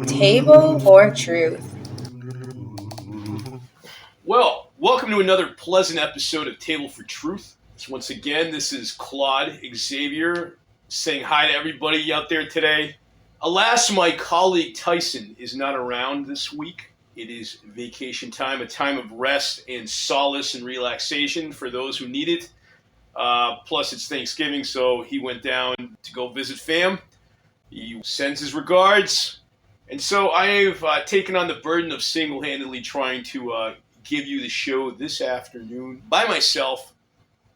Table or truth? Well, welcome to another pleasant episode of Table for Truth. Once again, this is Claude Xavier saying hi to everybody out there today. Alas, my colleague Tyson is not around this week. It is vacation time, a time of rest and solace and relaxation for those who need it. Plus, it's Thanksgiving, so he went down to go visit fam. He sends his regards. And so I've taken on the burden of single-handedly trying to give you the show this afternoon by myself.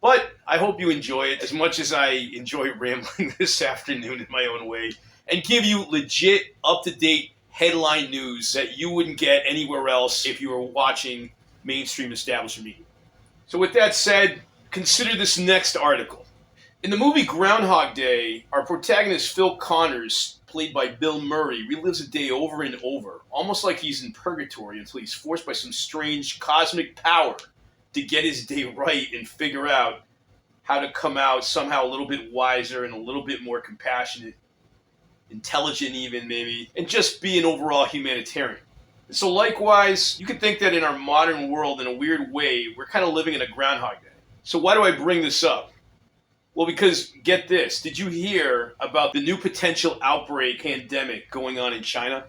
But I hope you enjoy it as much as I enjoy rambling this afternoon in my own way and give you legit, up-to-date headline news that you wouldn't get anywhere else if you were watching mainstream establishment media. So with that said, consider this next article. In the movie Groundhog Day, our protagonist Phil Connors, played by Bill Murray, relives a day over and over, almost like he's in purgatory until he's forced by some strange cosmic power to get his day right and figure out how to come out somehow a little bit wiser and a little bit more compassionate, intelligent even maybe, and just be an overall humanitarian. And so likewise, you could think that in our modern world, in a weird way, we're kind of living in a Groundhog Day. So why do I bring this up? Well, because, get this, did you hear about the new potential outbreak pandemic going on in China?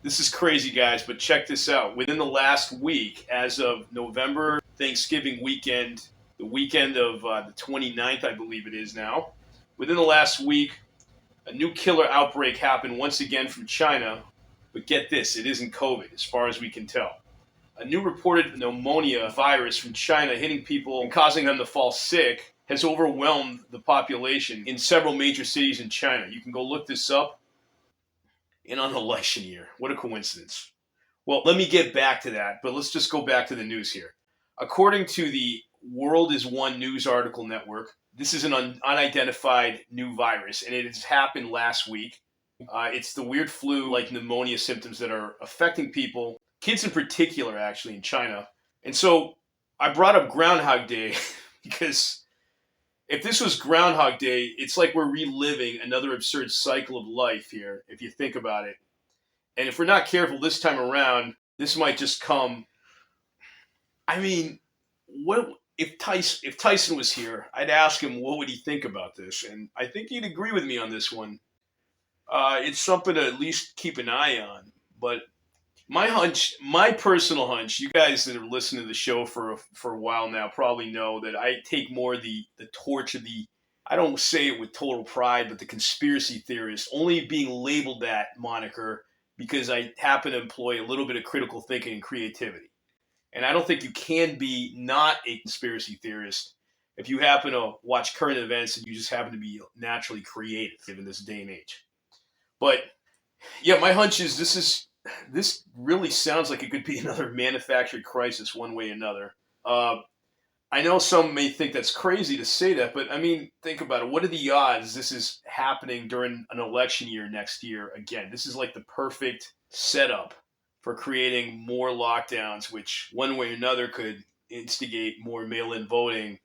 This is crazy, guys, but check this out. Within the last week, as of November Thanksgiving weekend, the weekend of the 29th, I believe it is now, within the last week, a new killer outbreak happened once again from China. But get this, it isn't COVID, as far as we can tell. A new reported pneumonia virus from China hitting people and causing them to fall sick has overwhelmed the population in several major cities in China. You can go look this up. And on election year, what a coincidence. Well, let me get back to that, but let's just go back to the news here. According to the World is One news article network, this is an unidentified new virus, and it has happened last week. It's the weird flu-like pneumonia symptoms that are affecting people, kids in particular, actually, in China. And so I brought up Groundhog Day because if this was Groundhog Day, it's like we're reliving another absurd cycle of life here, if you think about it. And if we're not careful this time around, this might just come. I mean, what if Tyson was here? I'd ask him what would he think about this, and I think he'd agree with me on this one. It's something to at least keep an eye on. But my hunch, my personal hunch, you guys that are listening to the show for a while now probably know that I take more the torch of the, I don't say it with total pride, but the conspiracy theorist, only being labeled that moniker because I happen to employ a little bit of critical thinking and creativity. And I don't think you can be not a conspiracy theorist if you happen to watch current events and you just happen to be naturally creative given this day and age. But yeah, my hunch is this really sounds like it could be another manufactured crisis one way or another. I know some may think that's crazy to say that, but I mean, think about it. What are the odds this is happening during an election year next year again? This is like the perfect setup for creating more lockdowns, which one way or another could instigate more mail-in voting,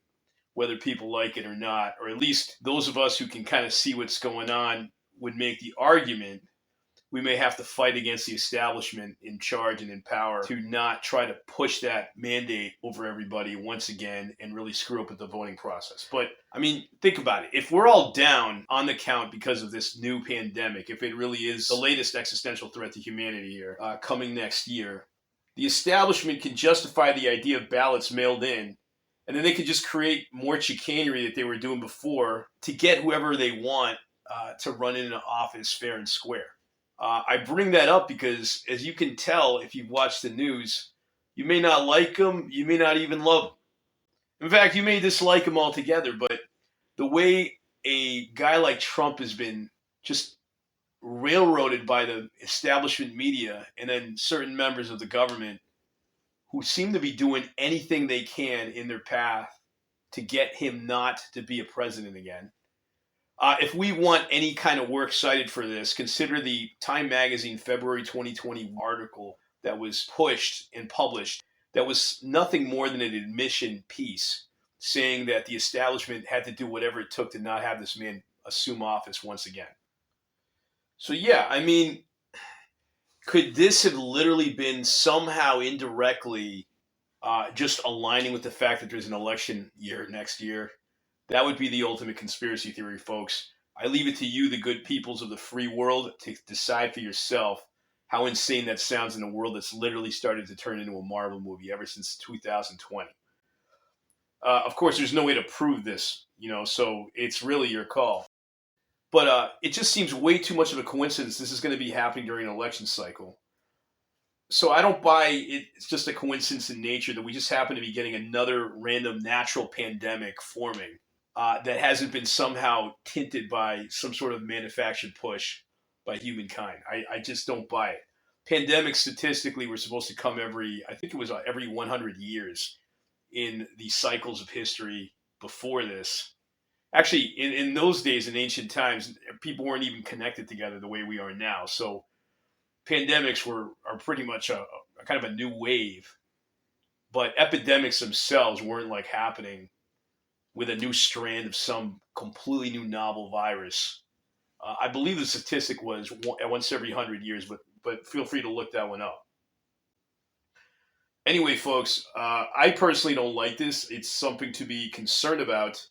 whether people like it or not, or at least those of us who can kind of see what's going on would make the argument we may have to fight against the establishment in charge and in power to not try to push that mandate over everybody once again and really screw up with the voting process. But, I mean, think about it. If we're all down on the count because of this new pandemic, if it really is the latest existential threat to humanity here coming next year, the establishment can justify the idea of ballots mailed in, and then they could just create more chicanery that they were doing before to get whoever they want to run in an office fair and square. I bring that up because, as you can tell, if you've watched the news, you may not like them, you may not even love them. In fact, you may dislike them altogether, but the way a guy like Trump has been just railroaded by the establishment media and then certain members of the government who seem to be doing anything they can in their path to get him not to be a president again. If we want any kind of works cited for this, consider the Time Magazine February 2020 article that was pushed and published that was nothing more than an admission piece saying that the establishment had to do whatever it took to not have this man assume office once again. So yeah, I mean, could this have literally been somehow indirectly just aligning with the fact that there's an election year next year? That would be the ultimate conspiracy theory, folks. I leave it to you, the good peoples of the free world, to decide for yourself how insane that sounds in a world that's literally started to turn into a Marvel movie ever since 2020. Of course, there's no way to prove this, so it's really your call. But it just seems way too much of a coincidence this is going to be happening during an election cycle. So I don't buy it's just a coincidence in nature that we just happen to be getting another random natural pandemic forming that hasn't been somehow tinted by some sort of manufactured push by humankind. I just don't buy it. Pandemics statistically were supposed to come I think it was every 100 years in the cycles of history before this. Actually, in those days, in ancient times, people weren't even connected together the way we are now. So pandemics are pretty much a kind of a new wave, but epidemics themselves weren't like happening with a new strand of some completely new novel virus. I believe the statistic was once every 100 years, but feel free to look that one up. Anyway, folks, I personally don't like this. It's something to be concerned about.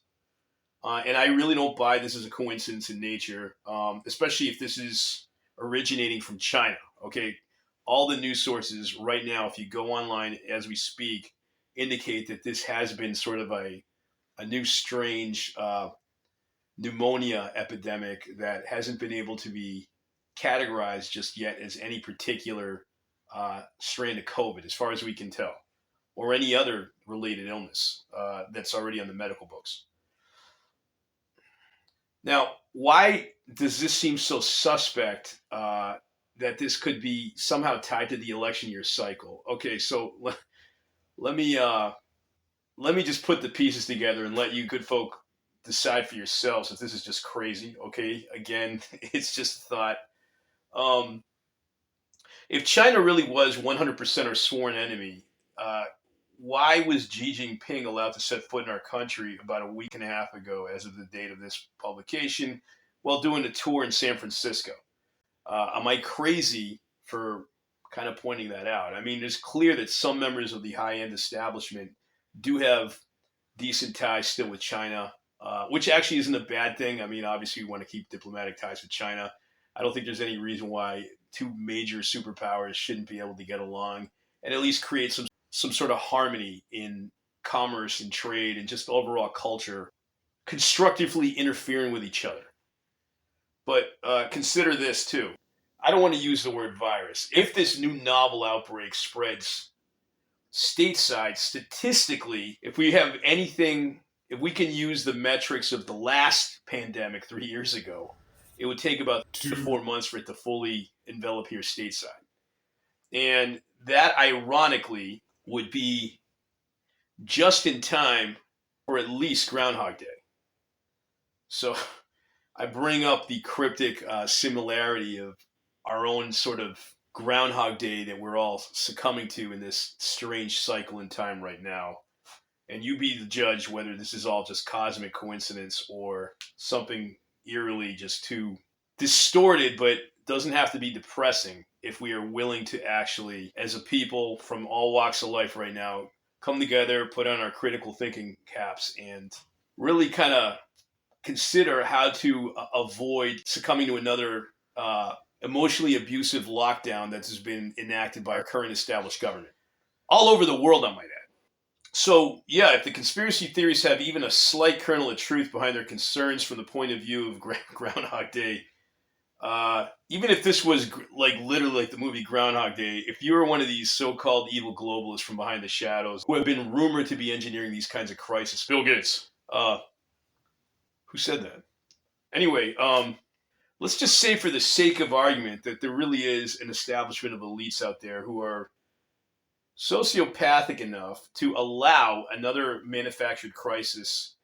And I really don't buy this as a coincidence in nature, especially if this is originating from China. Okay, all the news sources right now, if you go online as we speak, indicate that this has been sort of a new strange pneumonia epidemic that hasn't been able to be categorized just yet as any particular strain of COVID, as far as we can tell, or any other related illness that's already on the medical books. Now, why does this seem so suspect that this could be somehow tied to the election year cycle? Okay, so let me let me just put the pieces together and let you good folk decide for yourselves if this is just crazy. Okay, again, it's just a thought. Um, if China really was 100% our sworn enemy, uh, why was Xi Jinping allowed to set foot in our country about a week and a half ago, as of the date of this publication, while doing a tour in San Francisco? Am I crazy for kind of pointing that out? I mean, it's clear that some members of the high end establishment do have decent ties still with China, which actually isn't a bad thing. I mean, obviously, we want to keep diplomatic ties with China. I don't think there's any reason why two major superpowers shouldn't be able to get along and at least create some sort of harmony in commerce and trade and just overall culture, constructively interfering with each other. But consider this too. I don't want to use the word virus. If this new novel outbreak spreads stateside, statistically, if we can use the metrics of the last pandemic 3 years ago, it would take about 2 to 4 months for it to fully envelop here stateside. And that, ironically, would be just in time for at least Groundhog Day. So I bring up the cryptic similarity of our own sort of Groundhog Day that we're all succumbing to in this strange cycle in time right now. And you be the judge whether this is all just cosmic coincidence or something eerily just too distorted, but doesn't have to be depressing if we are willing to actually, as a people from all walks of life right now, come together, put on our critical thinking caps, and really kind of consider how to avoid succumbing to another emotionally abusive lockdown that has been enacted by our current established government. All over the world, I might add. So, yeah, if the conspiracy theories have even a slight kernel of truth behind their concerns from the point of view of Groundhog Day, even if this was like literally like the movie Groundhog Day, if you were one of these so-called evil globalists from behind the shadows who have been rumored to be engineering these kinds of crises, Bill Gates, who said that? Anyway, let's just say for the sake of argument that there really is an establishment of elites out there who are sociopathic enough to allow another manufactured crisis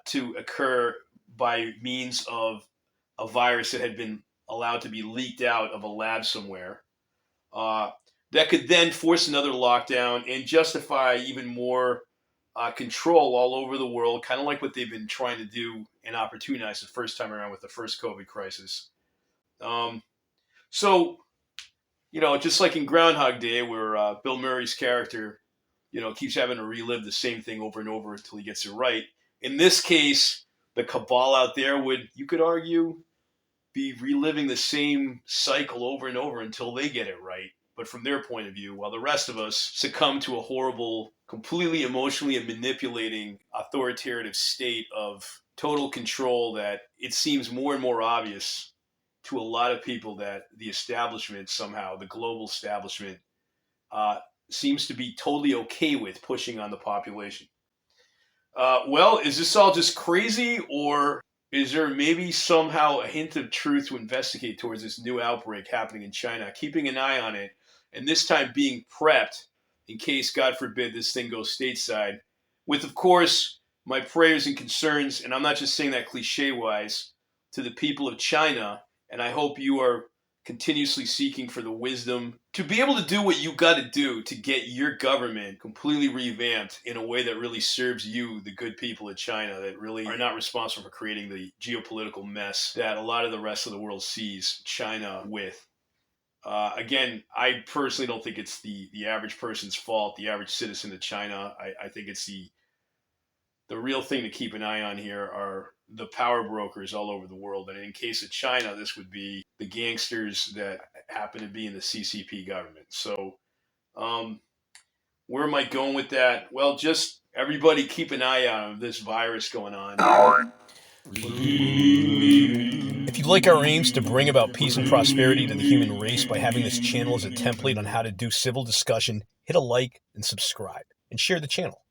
to occur by means of a virus that had been allowed to be leaked out of a lab somewhere, that could then force another lockdown and justify even more control all over the world, kind of like what they've been trying to do and opportunize the first time around with the first COVID crisis. Um, so, just like in Groundhog Day, where Bill Murray's character, keeps having to relive the same thing over and over until he gets it right. In this case, the cabal out there would, you could argue, be reliving the same cycle over and over until they get it right. But from their point of view, while the rest of us succumb to a horrible, completely emotionally and manipulating authoritative state of total control that it seems more and more obvious to a lot of people that the establishment somehow, the global establishment, seems to be totally okay with pushing on the population. Well, is this all just crazy, or is there maybe somehow a hint of truth to investigate towards this new outbreak happening in China, keeping an eye on it, and this time being prepped in case, God forbid, this thing goes stateside? With, of course, my prayers and concerns, and I'm not just saying that cliche-wise, to the people of China, and I hope you are continuously seeking for the wisdom to be able to do what you got to do to get your government completely revamped in a way that really serves you, the good people of China, that really are not responsible for creating the geopolitical mess that a lot of the rest of the world sees China with. Again, I personally don't think it's the average person's fault, the average citizen of China. I think it's the real thing to keep an eye on here are the power brokers all over the world. And in case of China, this would be the gangsters that happen to be in the CCP government. So where am I going with that? Well, just everybody keep an eye out on this virus going on. If you like our aims to bring about peace and prosperity to the human race by having this channel as a template on how to do civil discussion, hit a like and subscribe and share the channel.